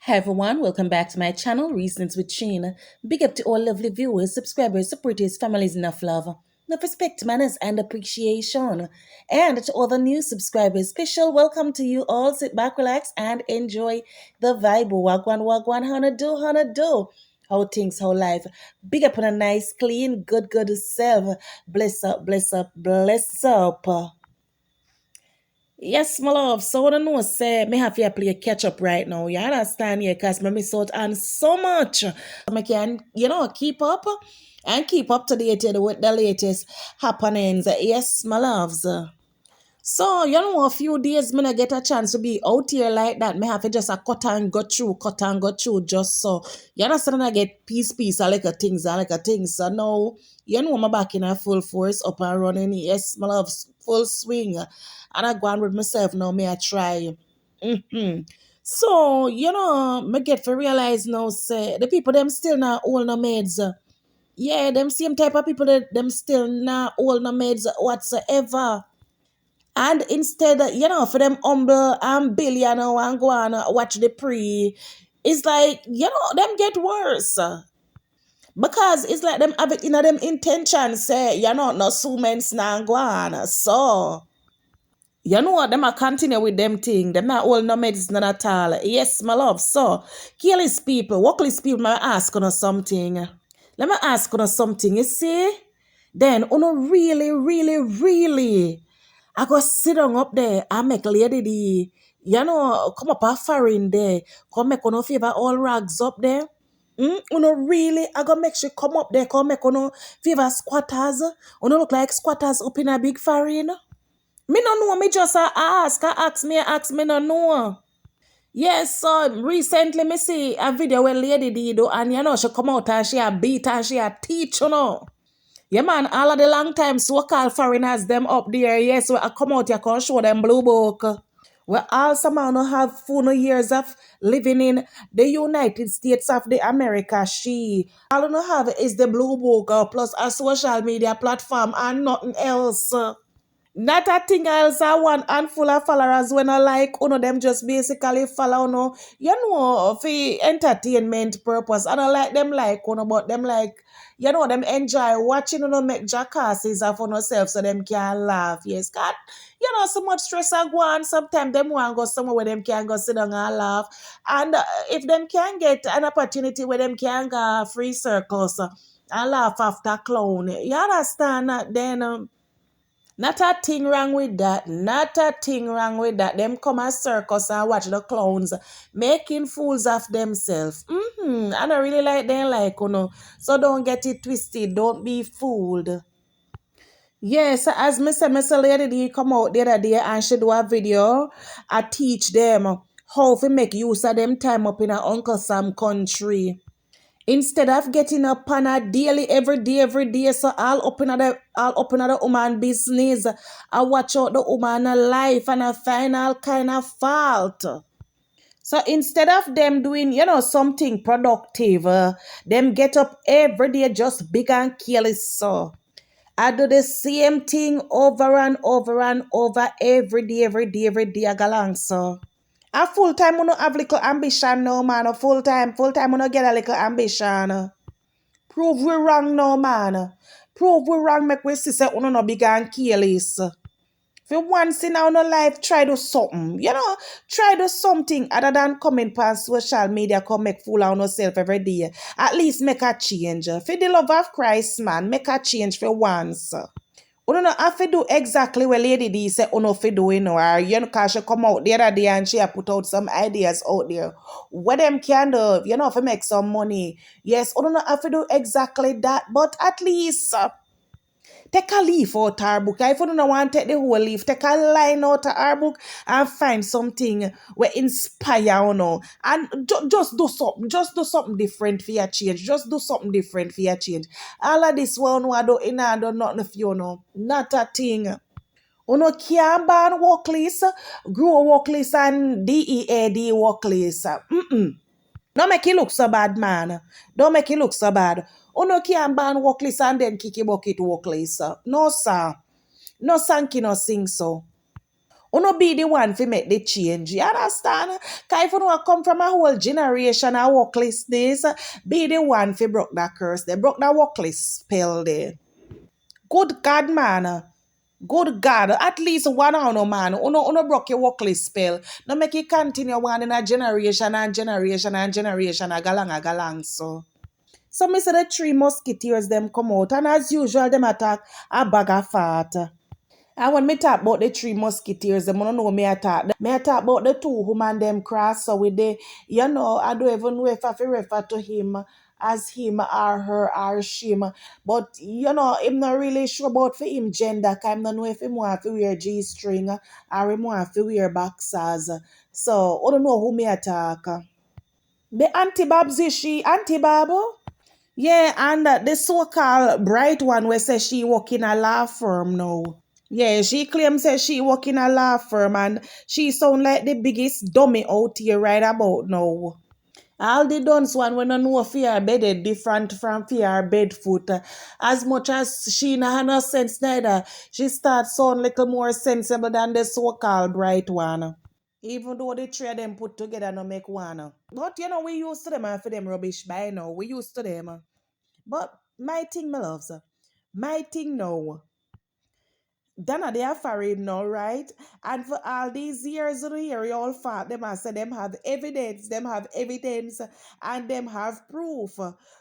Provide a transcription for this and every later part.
Hi everyone, welcome back to my channel, Reasons with Sheen. Big up to all lovely viewers, subscribers, supporters, families, enough love, enough respect, manners, and appreciation. And to all the new subscribers, special welcome to you all. Sit back, relax, and enjoy the vibe. Wagwan, wagwan, hana do. How things, how life. Big up on a nice, clean, good self. Bless up, bless up, bless up. Yes, my love. So I don't know, say, me have to play catch up right now. You understand? Yeah, because me miss out on so much. I can, keep up and keep up to date with the latest happenings. Yes, my loves. So, a few days me not get a chance to be out here like that. Me have to just a cut and go through just so. You understand? I get piece, I like a things, I like a things. So now, I'm back in a full force, up and running. Yes, my love, full swing. And I go on with myself now, me I try. hmm So, me get to realize now, say, the people them still not all no maids. Yeah, them same type of people that them still not all no maids whatsoever. And instead, for them humble and billionaire and go on watch the pre, it's like, them get worse. Because it's like them have it in them intentions, say, no sumens na go on. So, you know what, them a continue with them thing. Them not all no medicine at all. Yes, my love. So, careless people, workless people, may I ask you something. Let me ask you something, you see? Then, really, I go sit down up there and make lady the, come up a foreign there. Come make no favor all rags up there. Really, I go make sure come up there, come make favor squatters. Look like squatters up in a big foreign. Me no know, me just ask me no know. Yes, so recently me see a video where lady did and she come out and she a beat and she a teach, Yeah, man, all of the long time so-called foreigners them up there, yes, we I come out here can show them blue book. We all somehow no have full no years of living in the United States of the America. All you no have is the blue book plus a social media platform and nothing else. Not a thing else. I want handful of followers when I like them just basically follow for entertainment purpose. I don't like them like but them like them enjoy watching make jackasses of themselves so them can laugh. Yes, God. So much stress I go on. Sometimes them want go somewhere where them can go sit down and laugh. And if them can get an opportunity where them can go free circles and laugh after clown. You understand that then not a thing wrong with that. Not a thing wrong with that. Them come a circus and watch the clowns making fools of themselves. I don't really like them like, So don't get it twisted. Don't be fooled. Yes, as Mr. Lady D come out the other day and she do a video. I teach them how to make use of them time up in a Uncle Sam country. Instead of getting up on a daily, every day, so all up in the woman business, I watch out the woman life and I find all kind of fault. So instead of them doing, something productive, them get up every day just big and careless. So I do the same thing over and over every day, I go along, so. A full time, no have little ambition, no man. A full time, no get a little ambition. Prove we wrong, no man. Prove we wrong, make we see say uno no big and careless. For once in our life, try do something. Try do something other than coming past social media, come make fool of yourself every day. At least make a change. For the love of Christ, man, make a change for once. Uno no have to do exactly what Lady D said uno fi do, or cause she come out the other day and she put out some ideas out there. What them can do, for make some money. Yes, uno no have to do exactly that, but at least take a leaf out our book. If you don't want to take the whole leaf, take a line out of our book and find something where inspire and just do something. Just do something different for your change. Just do something different for your change. All of this one I do in and do nothing for Not a thing. Uno can't ban workless, grow workless and DEAD workless. Don't make it look so bad, man. Don't make it look so bad. Uno can't ban workless and then kick a bucket workless. No, sir. No sanky no sing so. Uno be the one to make the change. You understand? Cause if you know come from a whole generation of worklessness, be the one to broke that curse. They broke that workless spell there. Good God, man. Good God. At least one hour, man. Uno broke your workless spell. No make it continue one in a generation and generation and generation a galang so. So me say the three musketeers them come out and as usual them attack a bag of fat. And when me talk about the three musketeers, them don't know me attack. Me attack about the two woman them cross. So with the, I don't even know if I feel refer to him as him or her or shim. But I'm not really sure about for him gender. Cause I don't know if him want to wear G string or him want to wear boxers. So I don't know who me attack. The Auntie Babs is she Auntie Babu? Yeah, and the so-called bright one where says she work in a law firm now. Yeah, she claims that she work in a law firm and she sound like the biggest dummy out here right about now. All the dons one when I know fear bed different from fear bed foot. As much as she nah no sense neither, she start sound little more sensible than the so-called bright one. Even though the three of them put together no make one. But we used to them and for them rubbish by now. We used to them. But my thing, my loves, my thing now. Dana they are married now, right? And for all these years of the year, you all fought them and say them have evidence, and them have proof.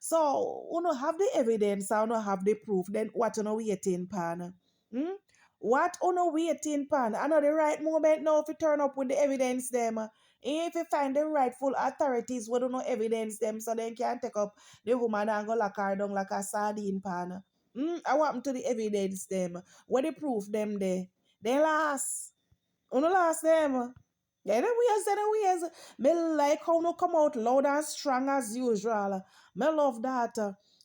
So, you know, have the evidence, and you have the proof, then what you know waiting pan? Hmm? What you know waiting pan? I know the right moment now if you turn up with the evidence them. If you find the rightful authorities we don't know evidence them, so they can take up the woman and go like her down like a sardine pan. I want to the evidence them. Where they proof them there? They last. Uno last them. Yeah, the ways. Me like how no come out loud and strong as usual. Me love that.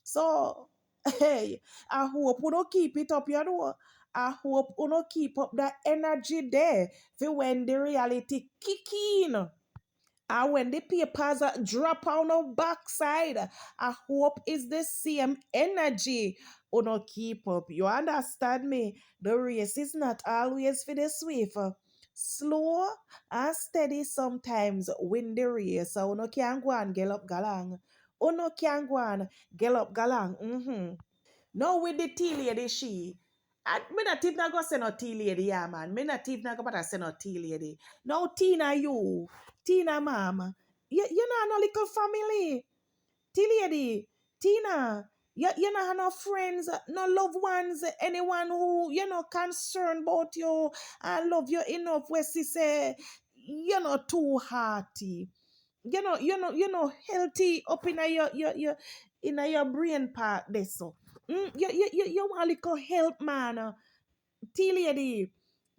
So, hey, I hope you don't keep it up, you know. I hope you don't keep up that energy there for when the reality kick in. And when the papers drop on our backside, I hope it's the same energy. Or not keep up. You understand me? The race is not always for the swift. Slow and steady sometimes win the race. So no can go and get up galang. No can go and get up galang. Now with the tea lady, she. Me not even go say no tea lady, yeah, man. Me not even go but say no tea lady. Now Tina, you. Tina, mama. You know no little family. Tea lady. Tina. You know no friends, no loved ones, anyone who, concerned about you and love you enough where she say, too hearty. Healthy up in your brain part there so. You want a little help, man. Tea lady.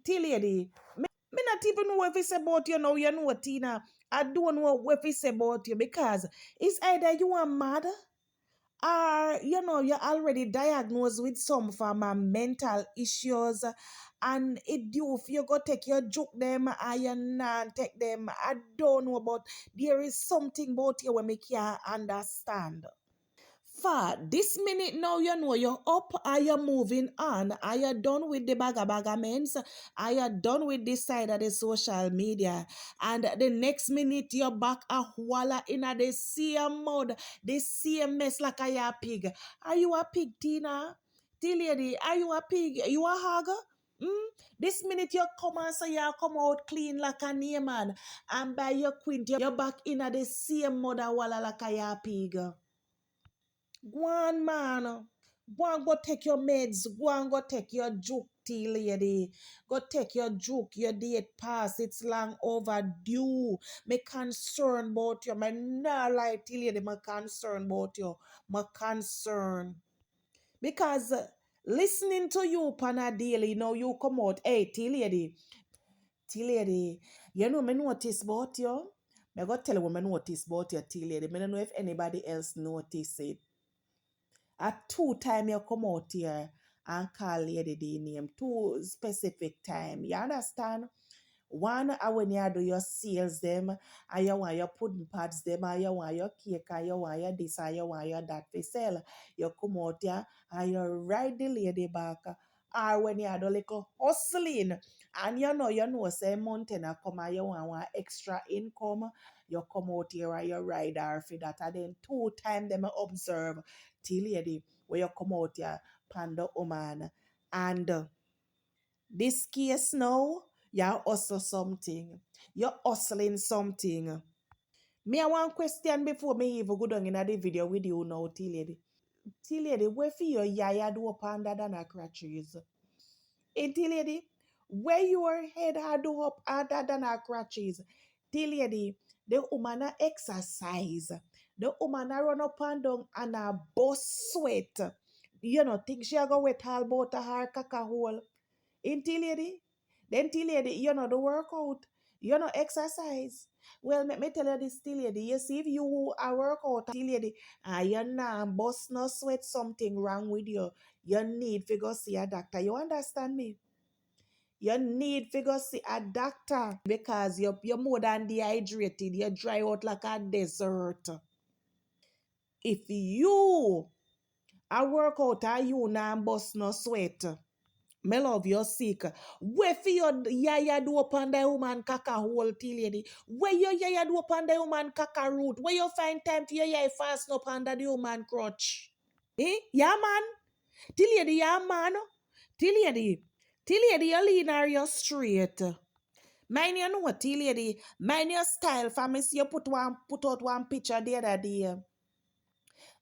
Tea lady. Me not even know if it's about you now, Tina. I don't know if it's about you because it's either you are mad or you're already diagnosed with some form of mental issues and it do if you go take your joke them or you not take them. I don't know, but there is something about you when me can't understand. For this minute now, you're up, are you moving on? Are you done with the bagabagaments? Are you done with this side of the social media? And the next minute, you're back a walla in a the same mode, the same mess like a pig. Are you a pig, Tina? Tea lady, are you a pig? You a hogger? This minute you come and say you come out clean like a man, and by your quint, you're back in a the same mother walla like a pig. Go on, man. Go and go take your meds. Go and go take your juke, tea lady. Go take your juke. Your date pass. It's long overdue. Me concern about you. Me not like tea lady. Me concern about you. Me concern. Because listening to you, Pana daily, now you come out. Hey, tea lady. Tea lady. Me notice about you. Me go tell you what me notice about your tea lady. Me don't know if anybody else notice it. At two time you come out here and call Lady D name. Two specific time. You understand? One when you do your sales them and you want your pudding pads them and you want your cake and you want your this and you want your that for sell. You come out here and you ride the lady back. Or when you do little hustling And say mountain a come and you want one extra income, you come out here and you ride her for that. And then 2 times them observe till lady where you come out here panda woman. And this case now, you hustle something. You're hustling something. Me I want question before me even go down in the video with you now, till lady. Till lady, where for your yaya do up under than a crutches? Till lady, where your head had do up under than a crutches? Till lady, the woman a exercise. The woman a run up and down and a bust sweat. Think she a go wet all about her caca hole. Until lady, then till lady, the workout, exercise. Well, let me tell you this, till lady. You see, if you a workout, till lady, you nah bust no sweat, something wrong with you. You need to go see a doctor. You understand me? You need to go see a doctor because you're more than dehydrated. You dry out like a desert. If you a workout and you nah bust no sweat, me love you sick. Where for your yaya do upon the woman kaka hole till lady? Where your yaya do upon the woman kaka root? Where you find time for your yaya fast up under the woman crutch? Yeah man. Till lady, yeah man. Till lady. Till lady, you lean or you straight. Mind you know what, till lady. Mind your style for me see you put out one picture the other day.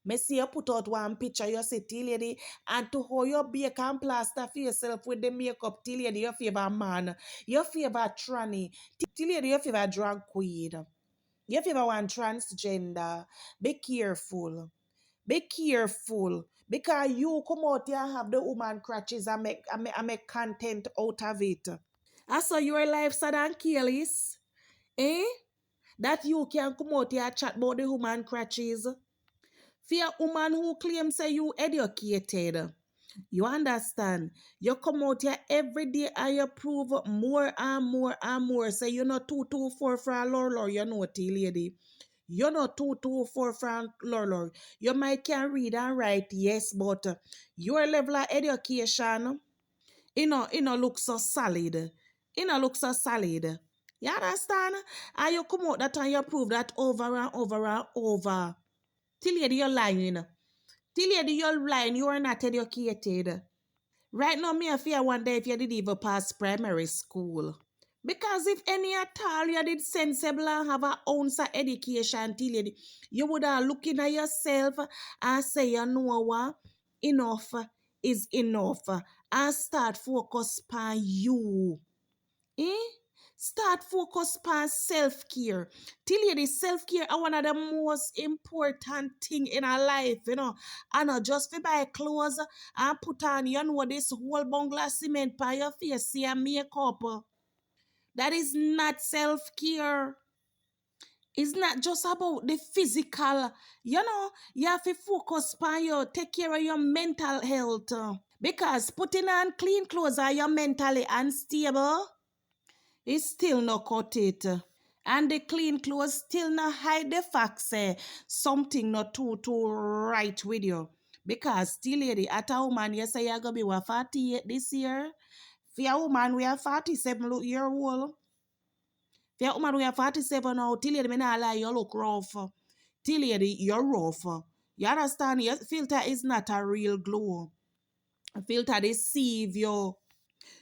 Me see you put out one picture, you say, till lady, and to how you bake and plaster for yourself with the makeup, till lady, your favorite man, your favorite tranny, till lady, your favorite drag queen, your favorite one transgender. Be careful. Be careful. Because you come out here and have the woman crutches and make content out of it. I saw your life sad and careless. Eh? That you can come out here and chat about the woman crutches. For a woman who claims say you educated, you understand? You come out here every day and you prove more and more and more. Say you're not 224 for a lord, you know, T lady. You're not 224 for a lord. You might can read and write, yes, but your level of education, look so solid. Look so solid. You understand? And you come out that and you prove that over and over and over. Till you're lying. Till you're lying, you are not educated. Right now, me I fear one day if you did even pass primary school. Because if any at all you did sensible and have a ounce of education, till you would have looking at yourself and say, you know what? Enough is enough. And start focus on you. Eh? Start focus on self-care. Till you the self-care are one of the most important thing in our life, And not just to buy clothes and put on, this whole bungalow of cement by your face, see and makeup. That is not self-care. It's not just about the physical. You have to focus on you, take care of your mental health. Because putting on clean clothes are you mentally unstable. It still no cut it. And the clean clothes still not hide the fact say something not too right with you. Because still lady, at a woman, you say you're gonna be 48 this year. For a woman, we are 47 year old. For a woman, we are 47 now. Till lady, me not lie, you look rough. Till lady, you're rough. You understand? Your filter is not a real glow. A filter deceive you.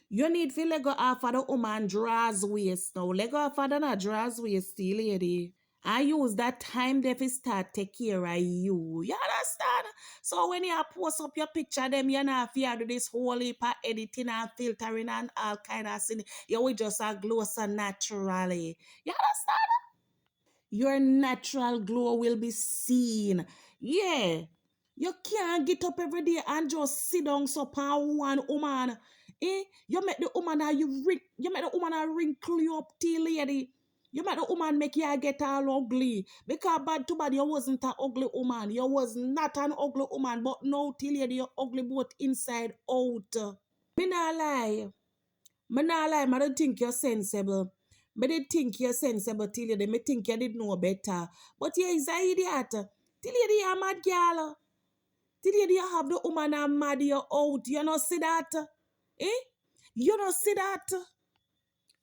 You need to let go off of the woman draws waist now. Let go off of the draws waist, still, lady. I use that time there to start take care of you. You understand? So when you post up your picture, them you not fear do this whole heap of editing and filtering and all kind of thing. You will just a glow so naturally. You understand? Your natural glow will be seen. Yeah. You can't get up every day and just sit down so upon one woman. You make the woman you make the woman wrinkle you up till lady. You make the woman make you get all ugly. Because bad to bad, you wasn't an ugly woman. You was not an ugly woman, but now till lady you're ugly both inside out. Me not lie. I don't think you're sensible. But they think you're sensible till you me think you did know better. But yeah, is an idiot. Till you a mad girl. Till you have the woman and mad you out. You not see that? Eh? You don't see that?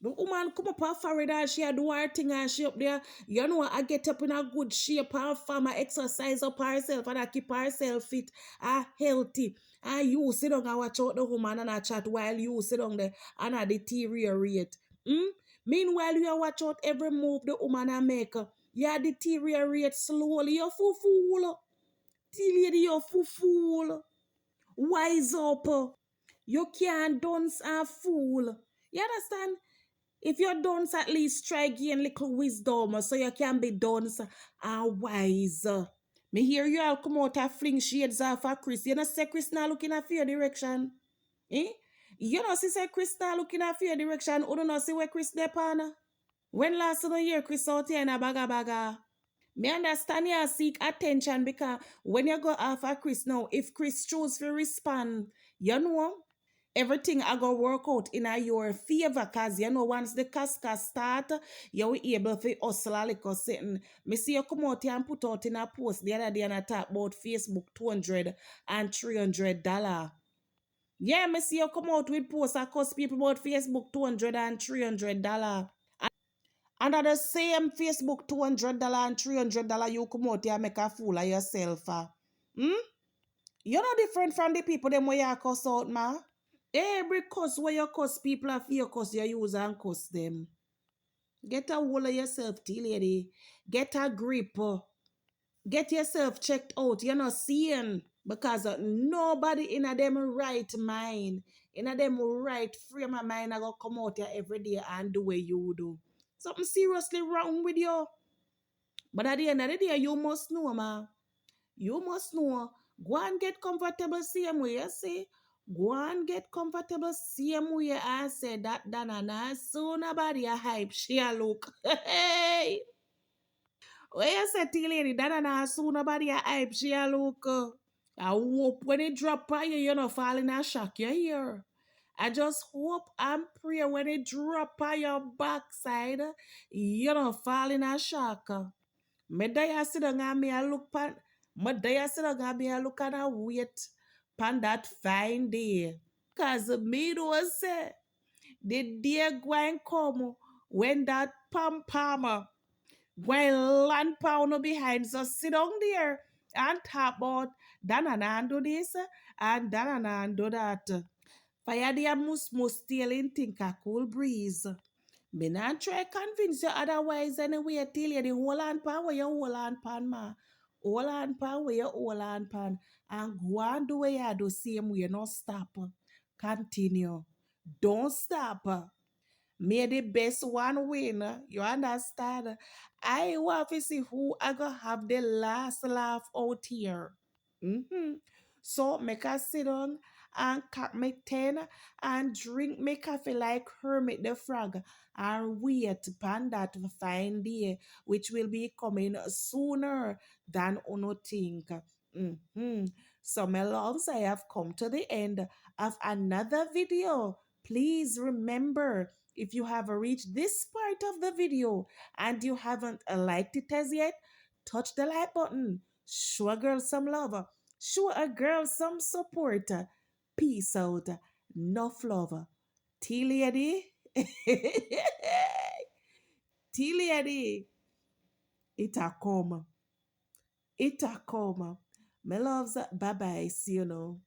The woman come up her forehead and she a do her thing and she up there. You know, I get up in a good shape and farm, I exercise up herself and I keep herself fit and healthy. And you sit down and watch out the woman and I chat while you sit down there and I deteriorate. Hmm? Meanwhile, you watch out every move the woman a make. You deteriorate slowly. You fool. Till you fool. Wise up. You can't dance a fool. You understand? If you're dunce, at least try gain little wisdom so you can be dunce and wise. Me hear you all come out and fling shades off of Chris. You know say Chris now looking at your direction. Eh? You know say Chris now looking at your direction. You don't know see where Chris depana. When last you hear Chris out here in a baga? Me understand you seek attention because when you go after Chris now, if Chris choose to respond, you know, everything I go work out in your favor because you know once the casca start, you will able to hustle a little something. Me see you come out here and put out in a post the other day and I talk about Facebook $200 and $300. Yeah, me see you come out with posts that cost people about Facebook $200 and $300. Under the same Facebook $200 and $300, you come out here and make a fool of yourself. Hmm? You're not different from the people them where you cuss out, ma. Every cuss where you cuss people are for your cuss, you use and cuss them. Get a hold of yourself, tea lady. Get a grip. Get yourself checked out. You're not seeing. Because nobody in a them right mind, in a them right frame of mind, I go come out here every day and do what you do. Something seriously wrong with you. But at the end of the day, you must know, ma. You must know. Go and get comfortable same way, you see. Go and get comfortable same way I said that Dana soon nobody a hype. She a look. Hey. Where you say till lady Dana soon nobody a hype. She a look. I hope when it drop by you, you're not falling a shock. You hear? I just hope and pray when it drop by your backside, you don't fall in a shock. Me day sit down and me a look pan. Me day sit down and me a look and a wait pan that fine day. Cause me do say the day going come when that pam while land pound behind so sit down there and talk about and do this and and do that. Fire the must still in think a cool breeze. Me not try convince you otherwise anyway. Tell you the whole hand pan where you whole hand pan ma. Whole hand pan where you whole hand pan. And go and do what you do same way. No stop. Continue. Don't stop. May the best one win. You understand? I want to see who I gonna have the last laugh out here. Mm-hmm. So make us sit down and cut me 10 and drink me coffee like Hermit the Frog and wait upon that fine day which will be coming sooner than uno think. Mm-hmm. So my loves, I have come to the end of another video. Please remember, if you have reached this part of the video and you haven't liked it as yet, touch the like button. Show a girl some love. Show a girl some support. Peace out. Enough love. Tea lady. Tea lady. It a come. It a come. My loves. Bye bye. See you now.